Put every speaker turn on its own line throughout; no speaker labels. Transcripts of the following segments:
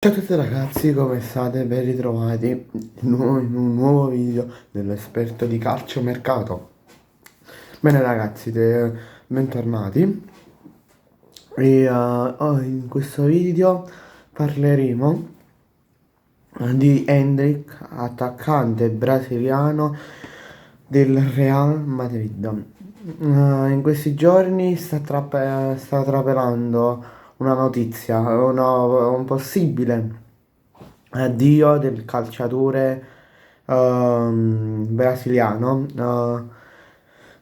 Ciao a tutti ragazzi, come state? Ben ritrovati in un nuovo video dell'esperto di calciomercato. Bene ragazzi, bentornati. In questo video parleremo di Endrick, attaccante brasiliano del Real Madrid. In questi giorni sta trapelando una notizia, un possibile addio del calciatore brasiliano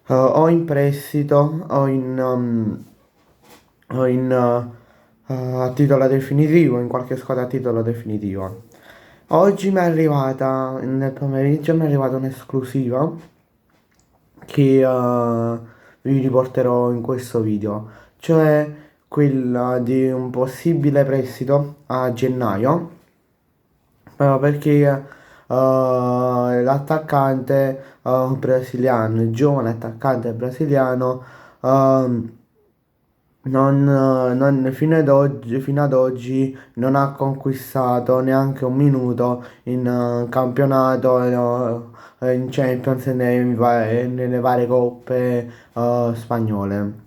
o in prestito o a titolo definitivo, in qualche squadra a titolo definitivo. Oggi mi è arrivata, nel pomeriggio mi è arrivata un'esclusiva che vi riporterò in questo video, cioè quella di un possibile prestito a gennaio, perché l'attaccante brasiliano, il giovane attaccante brasiliano, ehm, fino ad oggi non ha conquistato neanche un minuto in campionato, in Champions e nelle varie coppe spagnole.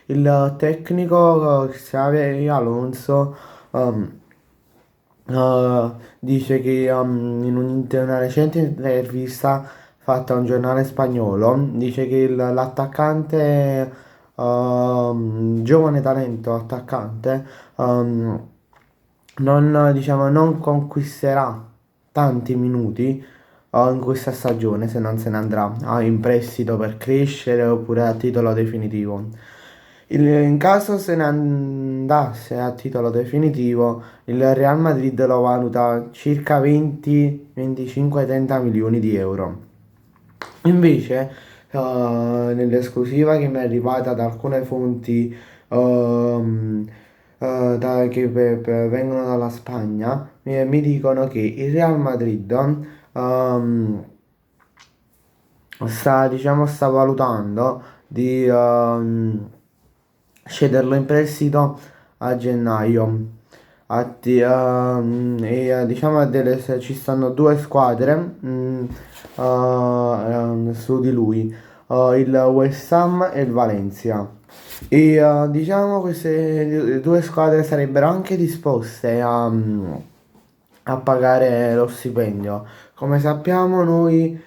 Il tecnico Xavi Alonso ehm, dice che una recente intervista fatta a un giornale spagnolo dice che l'attaccante, giovane talento attaccante, non conquisterà tanti minuti in questa stagione se non se ne andrà in prestito per crescere oppure a titolo definitivo. In caso se ne andasse a titolo definitivo, il Real Madrid lo valuta circa 20, 25, 30 milioni di euro. Invece, nell'esclusiva che mi è arrivata da alcune fonti che vengono dalla Spagna, mi dicono che il Real Madrid sta valutando di cederlo in prestito a gennaio. Diciamo ci stanno due squadre su di lui, il West Ham e il Valencia. Diciamo queste due squadre sarebbero anche disposte a pagare lo stipendio. Come sappiamo noi,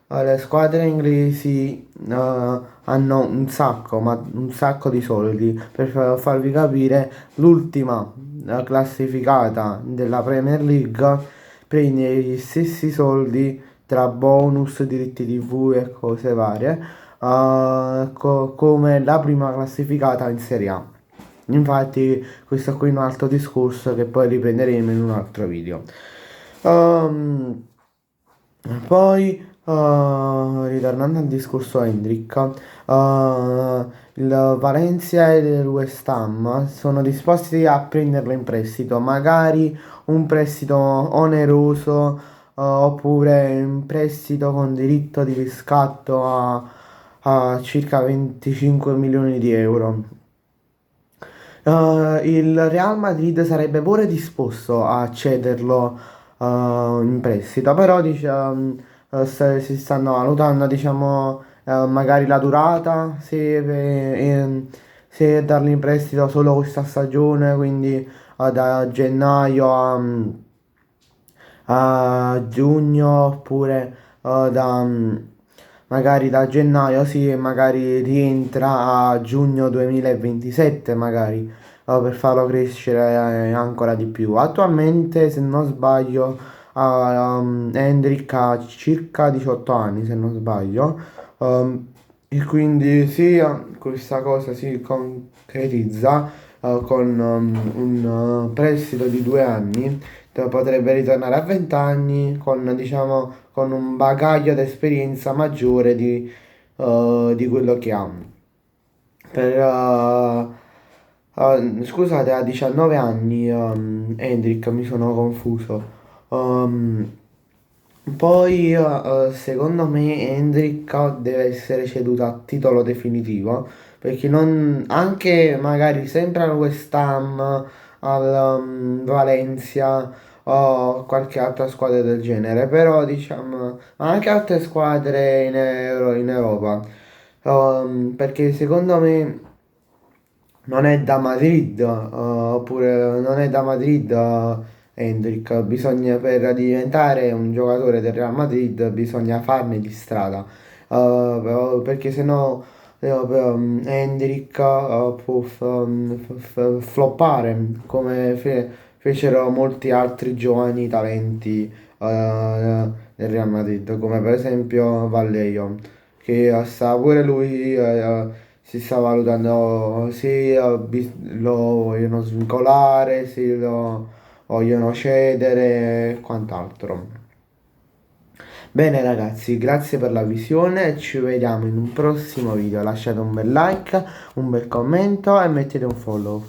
le squadre inglesi hanno un sacco di soldi. Per farvi capire, l'ultima classificata della Premier League prende gli stessi soldi tra bonus, diritti TV e cose varie, come la prima classificata in Serie A. Infatti, questo qui è un altro discorso che poi riprenderemo in un altro video. Ehm, Ritornando al discorso Hendrik, il Valencia e il West Ham sono disposti a prenderlo in prestito, magari un prestito oneroso, oppure un prestito con diritto di riscatto a circa 25 milioni di euro. Il Real Madrid sarebbe pure disposto a cederlo in prestito, però si stanno valutando, diciamo, magari la durata, se darlo in prestito solo questa stagione, quindi da gennaio a giugno, oppure magari da gennaio sì, e magari rientra a giugno 2027 magari, per farlo crescere ancora di più. Attualmente, se non sbaglio, Hendrik ha circa 18 anni, se non sbaglio, e quindi sì, questa cosa si concretizza con un prestito di 2 anni, potrebbe ritornare a 20 anni con, diciamo, con un bagaglio d'esperienza maggiore di quello che ha. Scusate, a 19 anni, Hendrik, mi sono confuso. Um, Secondo me, Hendrik deve essere ceduto a titolo definitivo perché non, anche magari sempre al West Ham, al Valencia o qualche altra squadra del genere, però diciamo anche altre squadre in Europa. Perché secondo me non è da Madrid, oppure non è da Madrid, Hendrik. Bisogna, per diventare un giocatore del Real Madrid, bisogna farne di strada. Perché sennò Hendrik può floppare come fecero molti altri giovani talenti del Real Madrid, come per esempio Vallejo, che sta pure lui. Si sta valutando se lo vogliono svincolare, se lo vogliono cedere e quant'altro. Bene ragazzi, grazie per la visione, ci vediamo in un prossimo video. Lasciate un bel like, un bel commento e mettete un follow.